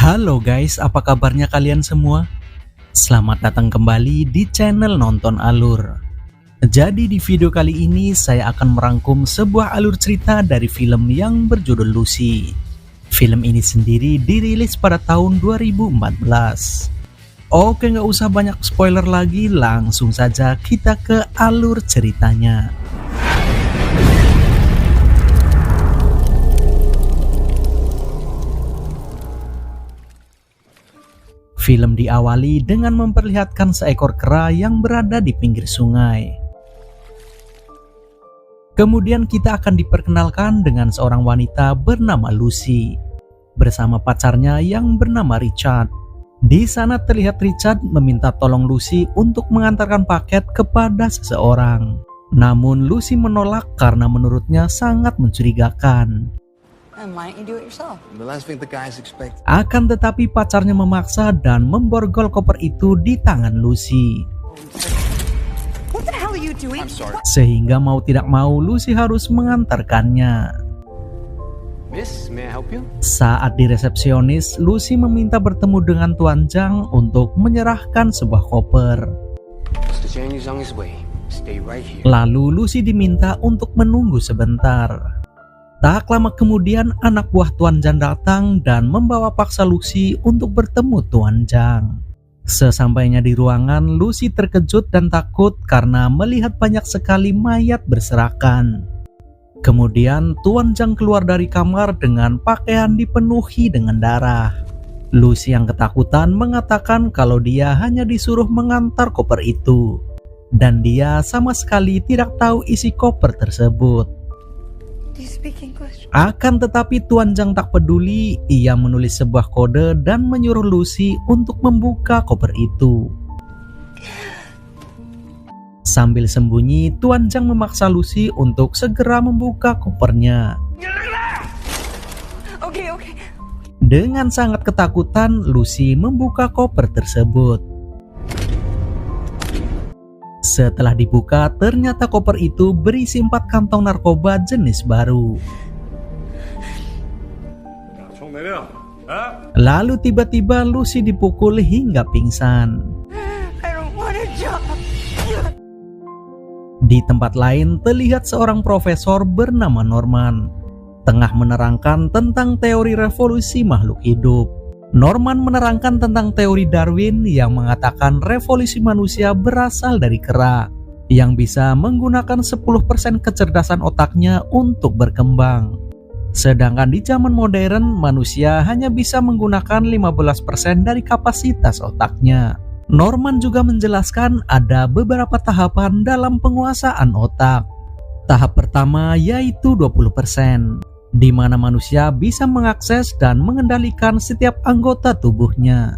Halo guys, apa kabarnya kalian semua? Selamat datang kembali di channel Nonton Alur. Jadi di video kali ini saya akan merangkum sebuah alur cerita dari film yang berjudul Lucy. Film ini sendiri dirilis pada tahun 2014. Oke, nggak usah banyak spoiler lagi, langsung saja kita ke alur ceritanya. Film diawali dengan memperlihatkan seekor kera yang berada di pinggir sungai. Kemudian kita akan diperkenalkan dengan seorang wanita bernama Lucy bersama pacarnya yang bernama Richard. Di sana terlihat Richard meminta tolong Lucy untuk mengantarkan paket kepada seseorang. Namun Lucy menolak karena menurutnya sangat mencurigakan. Akan tetapi pacarnya memaksa dan memborgol koper itu di tangan Lucy. Sehingga mau tidak mau Lucy harus mengantarkannya. Saat di resepsionis, Lucy meminta bertemu dengan Tuan Zhang untuk menyerahkan sebuah koper. Lalu Lucy diminta untuk menunggu sebentar. Tak lama kemudian anak buah Tuan Zhang datang dan membawa paksa Lucy untuk bertemu Tuan Zhang. Sesampainya di ruangan, Lucy terkejut dan takut karena melihat banyak sekali mayat berserakan. Kemudian Tuan Zhang keluar dari kamar dengan pakaian dipenuhi dengan darah. Lucy yang ketakutan mengatakan kalau dia hanya disuruh mengantar koper itu, dan dia sama sekali tidak tahu isi koper tersebut. Akan tetapi Tuan Zhang tak peduli, ia menulis sebuah kode dan menyuruh Lucy untuk membuka koper itu. Sambil sembunyi, Tuan Zhang memaksa Lucy untuk segera membuka kopernya. Dengan sangat ketakutan, Lucy membuka koper tersebut. Setelah dibuka, ternyata koper itu berisi 4 kantong narkoba jenis baru. Lalu tiba-tiba Lucy dipukul hingga pingsan. Di tempat lain terlihat seorang profesor bernama Norman tengah menerangkan tentang teori revolusi makhluk hidup. Norman menerangkan tentang teori Darwin yang mengatakan revolusi manusia berasal dari kera yang bisa menggunakan 10% kecerdasan otaknya untuk berkembang. Sedangkan di zaman modern, manusia hanya bisa menggunakan 15% dari kapasitas otaknya. Norman juga menjelaskan ada beberapa tahapan dalam penguasaan otak. Tahap pertama yaitu 20%. Di mana manusia bisa mengakses dan mengendalikan setiap anggota tubuhnya.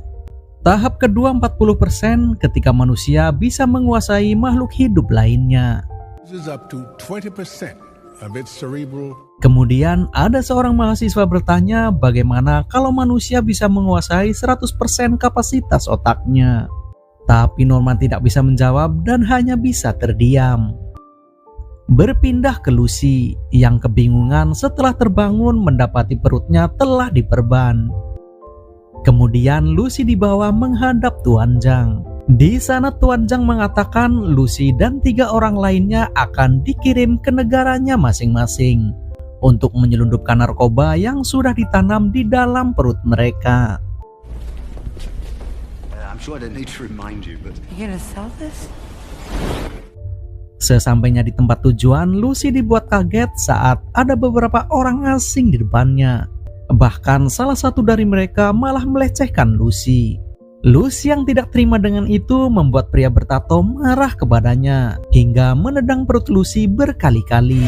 Tahap kedua 40% ketika manusia bisa menguasai makhluk hidup lainnya. Kemudian ada seorang mahasiswa bertanya bagaimana kalau manusia bisa menguasai 100% kapasitas otaknya. Tapi Norman tidak bisa menjawab dan hanya bisa terdiam. Berpindah ke Lucy yang kebingungan setelah terbangun mendapati perutnya telah diperban. Kemudian Lucy dibawa menghadap Tuan Zhang. Di sana Tuan Zhang mengatakan Lucy dan 3 orang lainnya akan dikirim ke negaranya masing-masing untuk menyelundupkan narkoba yang sudah ditanam di dalam perut mereka. Sesampainya di tempat tujuan, Lucy dibuat kaget saat ada beberapa orang asing di depannya. Bahkan salah satu dari mereka malah melecehkan Lucy. Lucy yang tidak terima dengan itu membuat pria bertato marah kepadanya hingga menendang perut Lucy berkali-kali.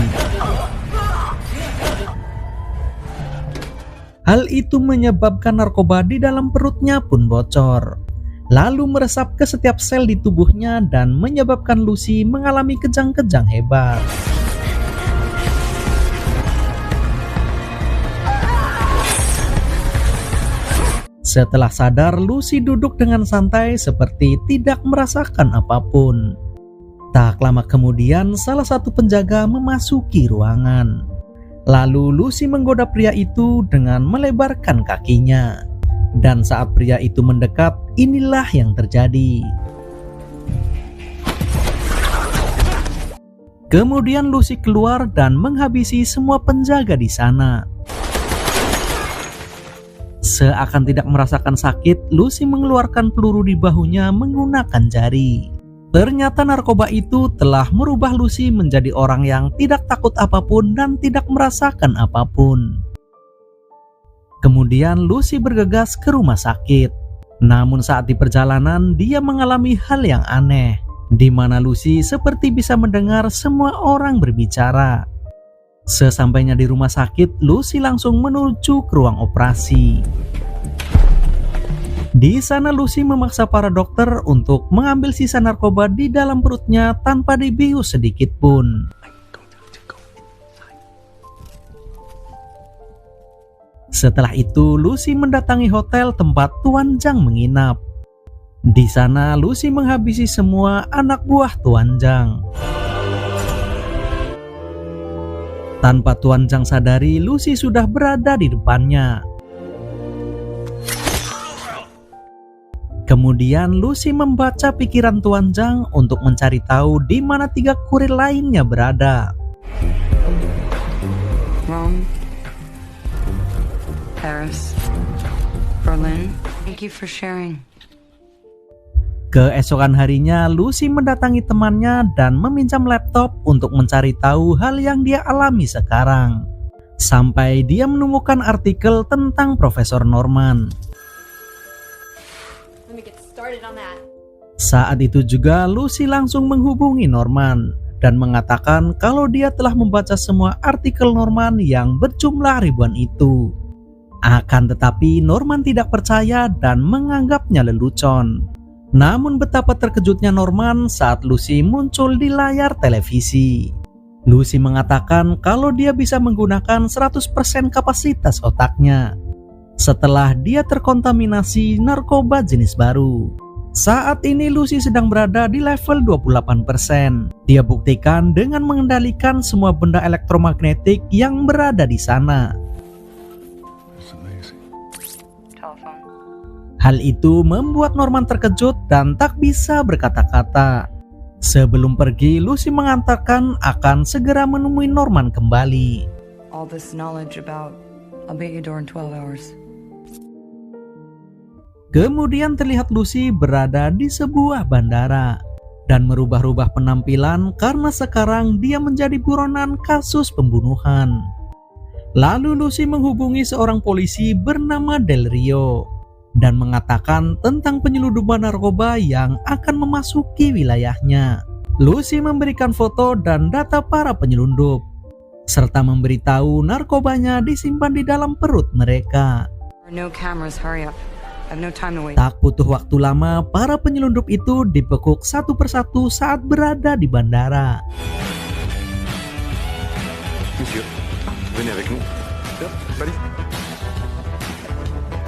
Hal itu menyebabkan narkoba di dalam perutnya pun bocor, lalu meresap ke setiap sel di tubuhnya dan menyebabkan Lucy mengalami kejang-kejang hebat. Setelah sadar, Lucy duduk dengan santai seperti tidak merasakan apapun. Tak lama kemudian, salah satu penjaga memasuki ruangan. Lalu Lucy menggoda pria itu dengan melebarkan kakinya. Dan saat pria itu mendekat, inilah yang terjadi. Kemudian Lucy keluar dan menghabisi semua penjaga di sana. Seakan tidak merasakan sakit, Lucy mengeluarkan peluru di bahunya menggunakan jari. Ternyata narkoba itu telah merubah Lucy menjadi orang yang tidak takut apapun dan tidak merasakan apapun. Kemudian Lucy bergegas ke rumah sakit. Namun saat di perjalanan dia mengalami hal yang aneh, di mana Lucy seperti bisa mendengar semua orang berbicara. Sesampainya di rumah sakit, Lucy langsung menuju ke ruang operasi. Di sana Lucy memaksa para dokter untuk mengambil sisa narkoba di dalam perutnya tanpa dibius sedikit pun. Setelah itu Lucy mendatangi hotel tempat Tuan Zhang menginap. Di sana Lucy menghabisi semua anak buah Tuan Zhang. Tanpa Tuan Zhang sadari, Lucy sudah berada di depannya. Kemudian Lucy membaca pikiran Tuan Zhang untuk mencari tahu di mana 3 kurir lainnya berada. Rome, Paris, Berlin. Thank you for sharing. Keesokan harinya, Lucy mendatangi temannya dan meminjam laptop untuk mencari tahu hal yang dia alami sekarang. Sampai dia menemukan artikel tentang Profesor Norman. Saat itu juga Lucy langsung menghubungi Norman dan mengatakan kalau dia telah membaca semua artikel Norman yang berjumlah ribuan itu. Akan tetapi Norman tidak percaya dan menganggapnya lelucon. Namun betapa terkejutnya Norman saat Lucy muncul di layar televisi. Lucy mengatakan kalau dia bisa menggunakan 100% kapasitas otaknya setelah dia terkontaminasi narkoba jenis baru. Saat ini Lucy sedang berada di level 28%. Dia buktikan dengan mengendalikan semua benda elektromagnetik yang berada di sana. Hal itu membuat Norman terkejut dan tak bisa berkata-kata. Sebelum pergi, Lucy mengatakan akan segera menemui Norman kembali. All this knowledge about I'll be at your door in 12 hours. Kemudian terlihat Lucy berada di sebuah bandara dan merubah-rubah penampilan karena sekarang dia menjadi buronan kasus pembunuhan. Lalu Lucy menghubungi seorang polisi bernama Del Rio dan mengatakan tentang penyelundupan narkoba yang akan memasuki wilayahnya. Lucy memberikan foto dan data para penyelundup, serta memberitahu narkobanya disimpan di dalam perut mereka. No cameras, hurry up. I have no time to wait. Tak butuh waktu lama, para penyelundup itu dibekuk satu persatu saat berada di bandara. Monsieur, venez avec nous. Yep, valise.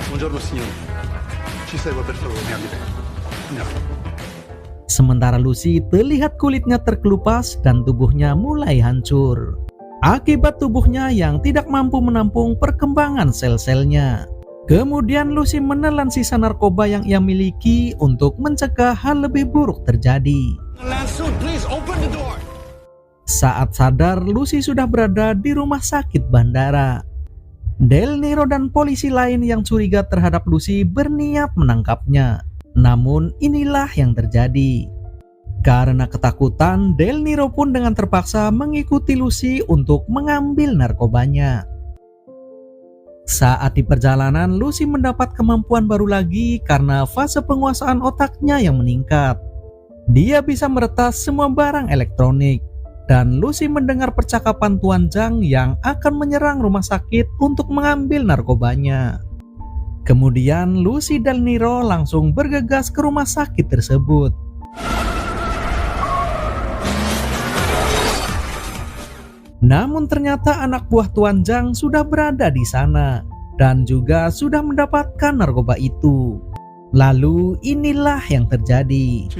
Buongiorno signore. Ci serve per favore, andiamo. Sementara Lucy terlihat kulitnya terkelupas dan tubuhnya mulai hancur akibat tubuhnya yang tidak mampu menampung perkembangan sel-selnya. Kemudian Lucy menelan sisa narkoba yang ia miliki untuk mencegah hal lebih buruk terjadi. Saat sadar, Lucy sudah berada di rumah sakit bandara. Del Niro dan polisi lain yang curiga terhadap Lucy berniat menangkapnya. Namun inilah yang terjadi. Karena ketakutan, Del Niro pun dengan terpaksa mengikuti Lucy untuk mengambil narkobanya. Saat di perjalanan, Lucy mendapat kemampuan baru lagi karena fase penguasaan otaknya yang meningkat. Dia bisa meretas semua barang elektronik, dan Lucy mendengar percakapan Tuan Zhang yang akan menyerang rumah sakit untuk mengambil narkobanya. Kemudian Lucy dan Niro langsung bergegas ke rumah sakit tersebut. Namun ternyata anak buah Tuan Zhang sudah berada di sana dan juga sudah mendapatkan narkoba itu. Lalu inilah yang terjadi.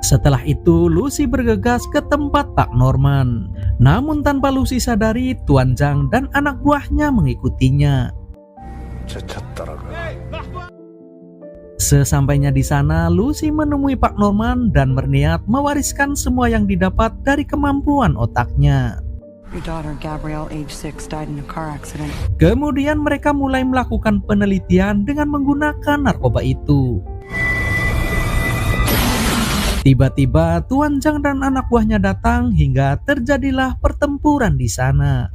Setelah itu, Lucy bergegas ke tempat Pak Norman. Namun tanpa Lucy sadari, Tuan Zhang dan anak buahnya mengikutinya. 제 차 따라가. Sesampainya di sana, Lucy menemui Pak Norman dan berniat mewariskan semua yang didapat dari kemampuan otaknya. Your daughter, Gabrielle, age 6, died in a car accident. Kemudian mereka mulai melakukan penelitian dengan menggunakan narkoba itu. Tiba-tiba Tuan Zhang dan anak buahnya datang hingga terjadilah pertempuran di sana.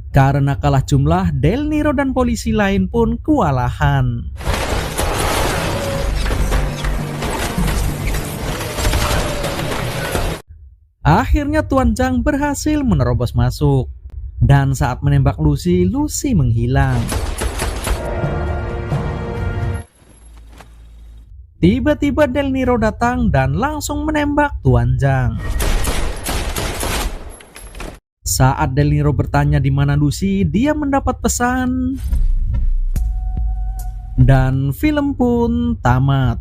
Karena kalah jumlah, Del Niro dan polisi lain pun kewalahan. Akhirnya Tuan Zhang berhasil menerobos masuk. Dan saat menembak Lucy, Lucy menghilang. Tiba-tiba Del Niro datang dan langsung menembak Tuan Zhang. Saat Del Niro bertanya di mana Lucy, dia mendapat pesan. Dan film pun tamat.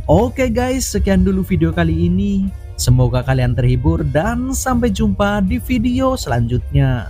Oke guys, sekian dulu video kali ini. Semoga kalian terhibur dan sampai jumpa di video selanjutnya.